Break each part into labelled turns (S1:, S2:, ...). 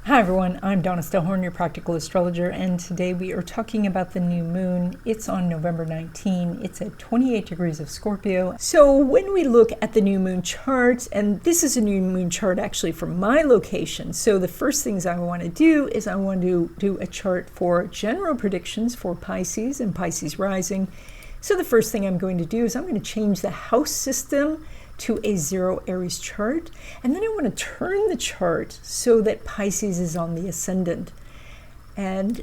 S1: Hi everyone, I'm Donna Stellhorn, your practical astrologer, and today we are talking about the new moon. It's on November 19. It's at 28 degrees of Scorpio. So when we look at the new moon chart, and this is a new moon chart actually from my location, so the first things I want to do is I want to do a chart for general predictions for Pisces and Pisces rising. So the first thing I'm going to do is I'm going to change the house system to a 0 Aries chart, and then I want to turn the chart so that Pisces is on the ascendant. And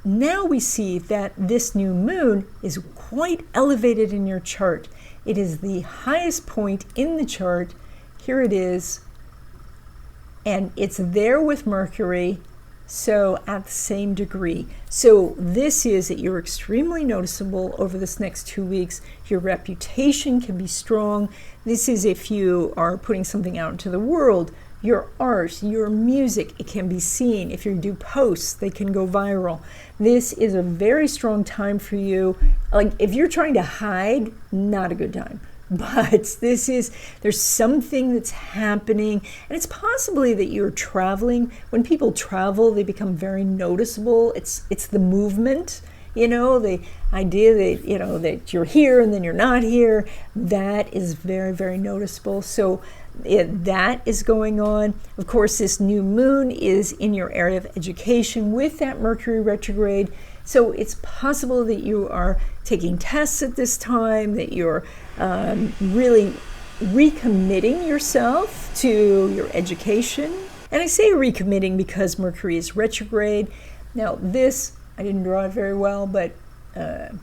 S1: now we see that this new moon is quite elevated in your chart. It is the highest point in the chart. Here it is, and it's there with Mercury, so at the same degree. So this is that you're extremely noticeable over this next 2 weeks. Your reputation can be strong. This is if you are putting something out into the world. Your art, your music, it can be seen. If you do posts, they can go viral. This is a very strong time for you. Like if you're trying to hide, not a good time. But there's something that's happening, and it's possibly that you're traveling. When people travel, they become very noticeable. It's the movement, the idea that, that you're here and then you're not here. That is very, very noticeable. So that is going on. Of course, this new moon is in your area of education with that Mercury retrograde. So it's possible that you are taking tests at this time, that you're really recommitting yourself to your education. And I say recommitting because Mercury is retrograde. Now this, I didn't draw it very well, but let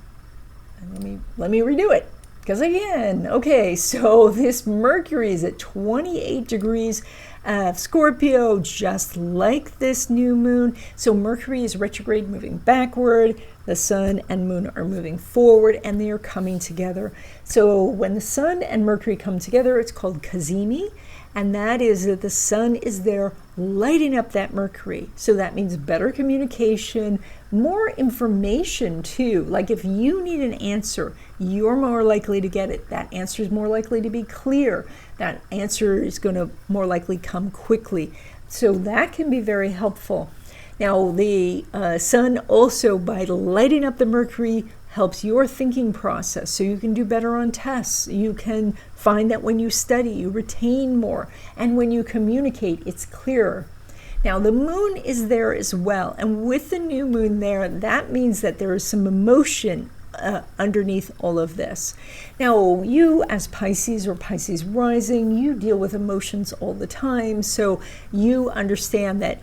S1: me redo it. Because again, okay, so this Mercury is at 28 degrees of Scorpio, just like this new moon. So Mercury is retrograde, moving backward. The sun and moon are moving forward, and they are coming together. So when the sun and Mercury come together, it's called Cazimi, and that is that the sun is there lighting up that Mercury. So that means better communication, more information too. Like if you need an answer, you're more likely to get it. That answer is more likely to be clear. That answer is going to more likely come quickly. So that can be very helpful. Now the sun also, by lighting up the Mercury, helps your thinking process, so you can do better on tests. You can find that when you study, you retain more, and when you communicate, it's clearer. Now the moon is there as well, and with the new moon there, that means that there is some emotion underneath all of this. Now you as Pisces or Pisces rising, you deal with emotions all the time, so you understand that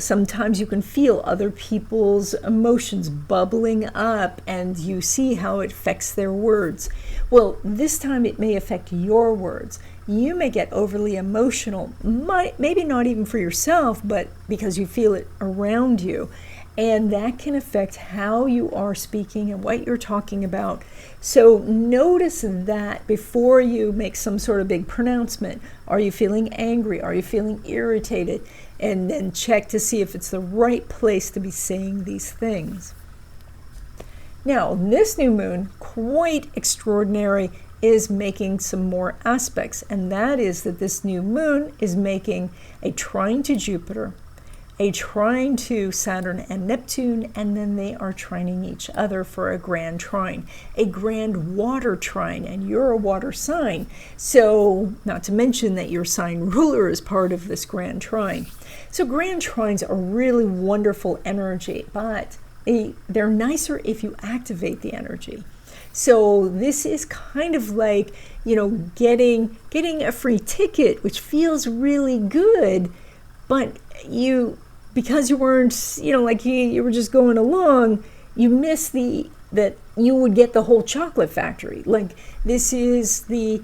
S1: sometimes you can feel other people's emotions bubbling up, and you see how it affects their words. Well, this time it may affect your words. You may get overly emotional, maybe not even for yourself, but because you feel it around you. And that can affect how you are speaking and what you're talking about. So notice that before you make some sort of big pronouncement. Are you feeling angry? Are you feeling irritated? And then check to see if it's the right place to be saying these things. Now, this new moon, quite extraordinary, is making some more aspects. And that is that this new moon is making a trine to Jupiter, a trine to Saturn and Neptune, and then they are trining each other for a grand trine, a grand water trine, and you're a water sign. So not to mention that your sign ruler is part of this grand trine. So grand trines are really wonderful energy, but they're nicer if you activate the energy. So this is kind of like, getting a free ticket, which feels really good, but because you weren't, you were just going along, you miss that you would get the whole chocolate factory. Like this is the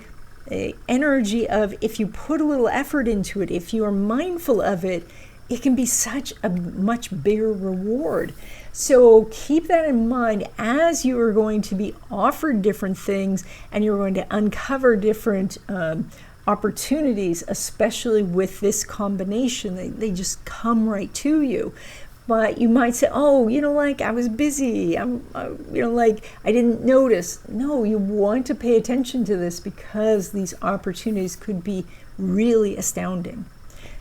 S1: energy of, if you put a little effort into it, if you are mindful of it, it can be such a much bigger reward. So keep that in mind as you are going to be offered different things, and you're going to uncover different opportunities, especially with this combination. They just come right to you. But you might say, oh, I was busy. I didn't notice. No, you want to pay attention to this because these opportunities could be really astounding.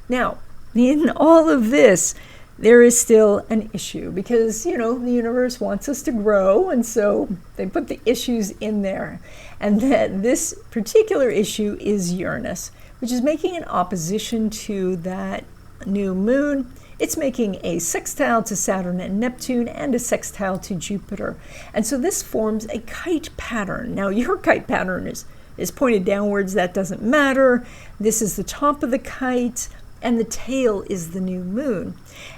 S1: Now, in all of this, there is still an issue because, the universe wants us to grow, and so they put the issues in there. And that this particular issue is Uranus, which is making an opposition to that new moon. It's making a sextile to Saturn and Neptune and a sextile to Jupiter. And so this forms a kite pattern. Now, your kite pattern is pointed downwards. That doesn't matter. This is the top of the kite, and the tail is the new moon.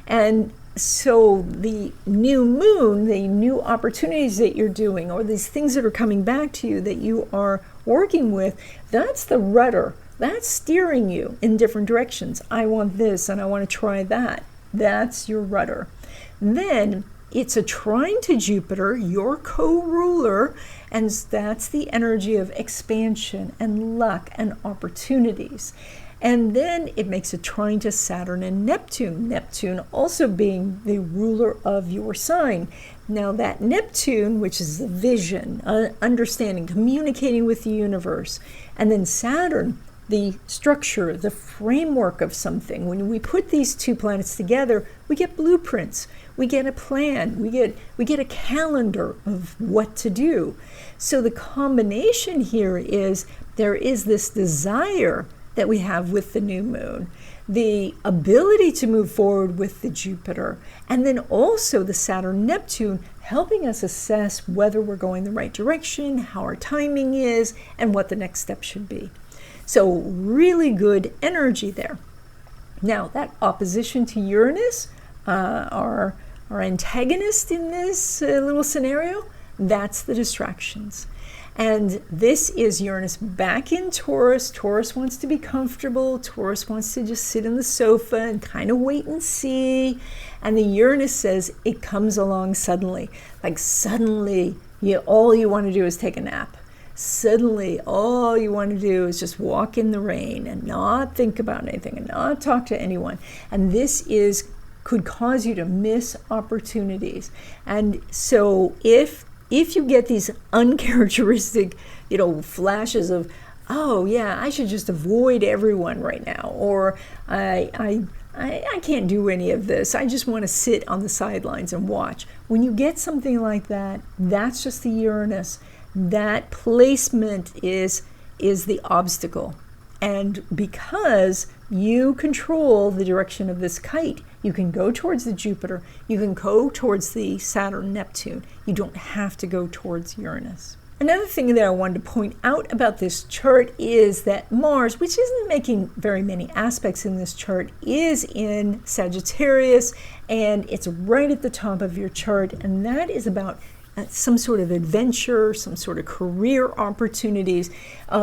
S1: And so the new moon, the new opportunities that you're doing, or these things that are coming back to you that you are working with, that's the rudder. That's steering you in different directions. I want this and I want to try that. That's your rudder. Then it's a trine to Jupiter, your co-ruler, and that's the energy of expansion and luck and opportunities. And then it makes a trine to Saturn and Neptune. Neptune also being the ruler of your sign. Now that Neptune, which is the vision, understanding, communicating with the universe, and then Saturn, the structure, the framework of something. When we put these two planets together, we get blueprints, we get a plan, we get a calendar of what to do. So the combination here is there is this desire that we have with the new moon, the ability to move forward with the Jupiter, and then also the Saturn-Neptune helping us assess whether we're going the right direction, how our timing is, and what the next step should be. So really good energy there. Now that opposition to Uranus, our antagonist in this little scenario, that's the distractions. And this is Uranus back in Taurus. Taurus wants to be comfortable. Taurus wants to just sit on the sofa and kind of wait and see. And the Uranus says it comes along suddenly. Like suddenly, all you want to do is take a nap. Suddenly, all you want to do is just walk in the rain and not think about anything and not talk to anyone. And this could cause you to miss opportunities. And so if you get these uncharacteristic, flashes of, oh yeah, I should just avoid everyone right now, or I can't do any of this, I just want to sit on the sidelines and watch. When you get something like that, that's just the Uranus. That placement is the obstacle. And because you control the direction of this kite, you can go towards the Jupiter, you can go towards the Saturn-Neptune. You don't have to go towards Uranus. Another thing that I wanted to point out about this chart is that Mars, which isn't making very many aspects in this chart, is in Sagittarius, and it's right at the top of your chart, and that is about some sort of adventure, some sort of career opportunities.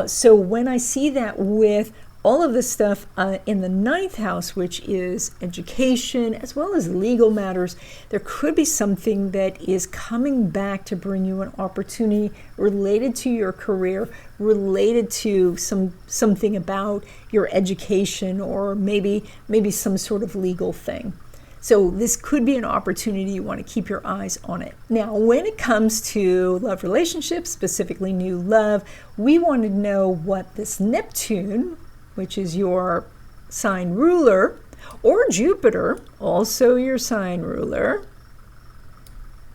S1: So when I see that with all of this stuff in the 9th house, which is education as well as legal matters, there could be something that is coming back to bring you an opportunity related to your career, related to something about your education, or maybe some sort of legal thing. So this could be an opportunity. You want to keep your eyes on it. Now, when it comes to love relationships, specifically new love, we want to know what this Neptune, which is your sign ruler, or Jupiter, also your sign ruler,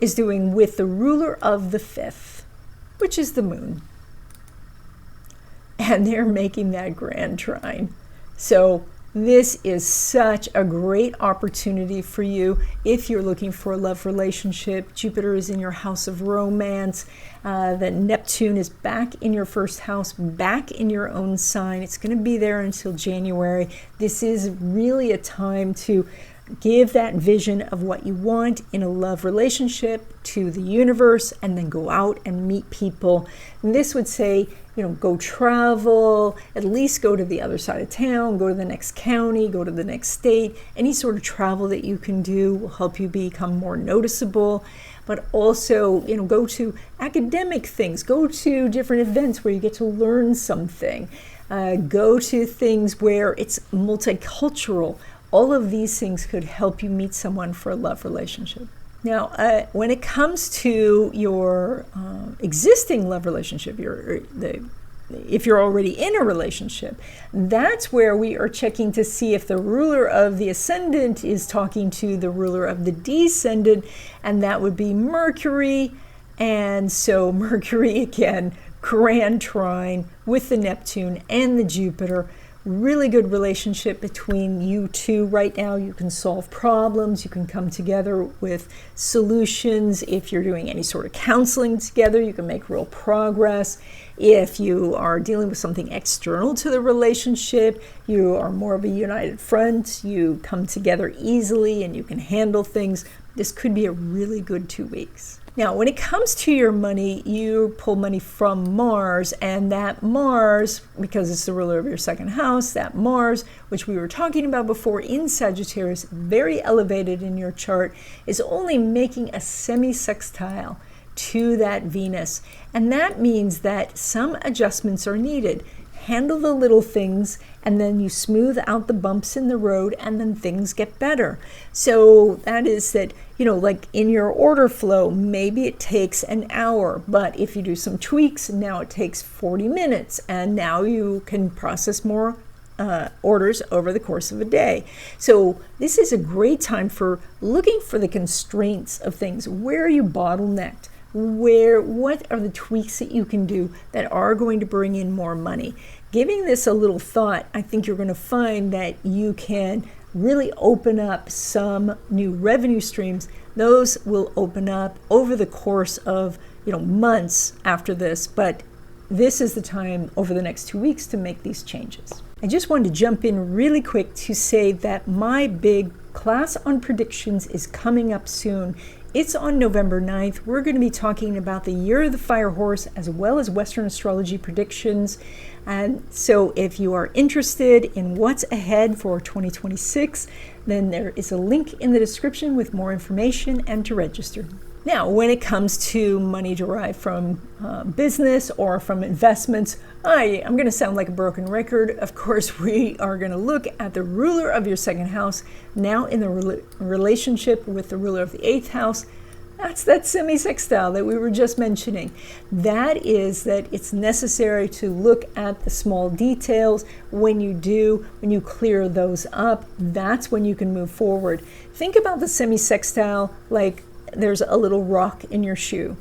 S1: is doing with the ruler of the 5th, which is the moon. And they're making that grand trine. So this is such a great opportunity for you if you're looking for a love relationship. Jupiter is in your house of romance. That Neptune is back in your 1st house, back in your own sign. It's going to be there until January. This is really a time to give that vision of what you want in a love relationship to the universe, and then go out and meet people. And this would say, go travel, at least go to the other side of town, go to the next county, go to the next state. Any sort of travel that you can do will help you become more noticeable. But also, go to academic things, go to different events where you get to learn something, go to things where it's multicultural. All of these things could help you meet someone for a love relationship. Now, when it comes to your existing love relationship, the if you're already in a relationship. That's where we are checking to see if the ruler of the ascendant is talking to the ruler of the descendant, and that would be Mercury. And so Mercury, again, grand trine with the Neptune and the Jupiter. Really good relationship between you two right now. You can solve problems. You can come together with solutions. If you're doing any sort of counseling together, you can make real progress. If you are dealing with something external to the relationship, you are more of a united front. You come together easily and you can handle things. This could be a really good 2 weeks. Now, when it comes to your money, you pull money from Mars, and that Mars, because it's the ruler of your second house, that Mars, which we were talking about before in Sagittarius, very elevated in your chart, is only making a semi-sextile to that Venus. And that means that some adjustments are needed. Handle the little things, and then you smooth out the bumps in the road, and then things get better. So that is that, like in your order flow, maybe it takes an hour, but if you do some tweaks, now it takes 40 minutes, and now you can process more orders over the course of a day. So this is a great time for looking for the constraints of things. Where are you bottlenecked? What are the tweaks that you can do that are going to bring in more money? Giving this a little thought, I think you're going to find that you can really open up some new revenue streams. Those will open up over the course of months after this, but this is the time over the next 2 weeks to make these changes. I just wanted to jump in really quick to say that my big class on predictions is coming up soon. It's on November 9th. We're going to be talking about the Year of the Fire Horse as well as Western astrology predictions. And so if you are interested in what's ahead for 2026, then there is a link in the description with more information and to register. Now, when it comes to money derived from business or from investments, I'm going to sound like a broken record. Of course, we are going to look at the ruler of your second house now in the relationship with the ruler of the eighth house. That's that semi-sextile that we were just mentioning. That is that it's necessary to look at the small details. When you clear those up, that's when you can move forward. Think about the semi-sextile like there's a little rock in your shoe.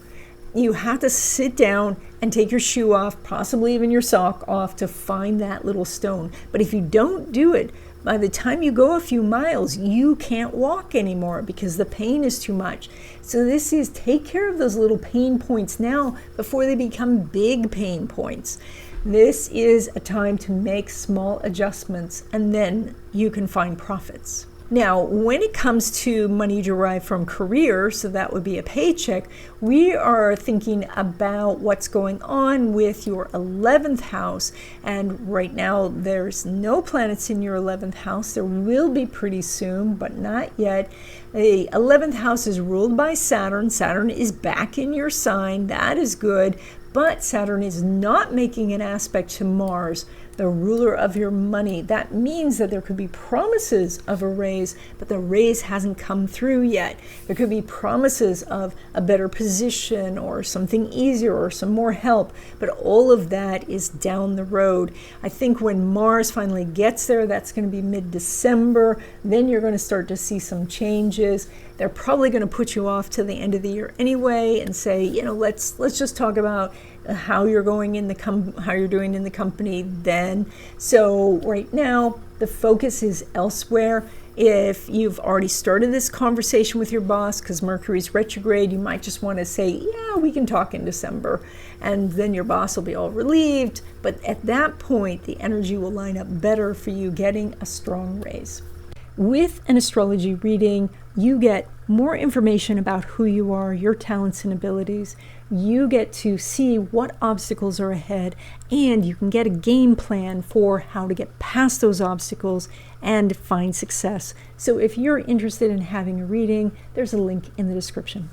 S1: You have to sit down and take your shoe off, possibly even your sock off, to find that little stone. But if you don't do it, by the time you go a few miles, you can't walk anymore because the pain is too much. So this is take care of those little pain points now before they become big pain points. This is a time to make small adjustments, and then you can find profits. Now, when it comes to money derived from career, so that would be a paycheck, we are thinking about what's going on with your 11th house. And right now, there's no planets in your 11th house. There will be pretty soon, but not yet. The 11th house is ruled by Saturn. Saturn is back in your sign. That is good. But Saturn is not making an aspect to Mars, the ruler of your money. That means that there could be promises of a raise, but the raise hasn't come through yet. There could be promises of a better position or something easier or some more help, but all of that is down the road. I think when Mars finally gets there, that's going to be mid-December. Then you're going to start to see some changes. They're probably going to put you off to the end of the year anyway and say, let's just talk about how you're doing in the company then. So right now the focus is elsewhere. If you've already started this conversation with your boss because Mercury's retrograde, you might just want to say, yeah, we can talk in December, and then your boss will be all relieved. But at that point, the energy will line up better for you getting a strong raise. With an astrology reading, you get more information about who you are, your talents and abilities. You get to see what obstacles are ahead, and you can get a game plan for how to get past those obstacles and find success. So if you're interested in having a reading, there's a link in the description.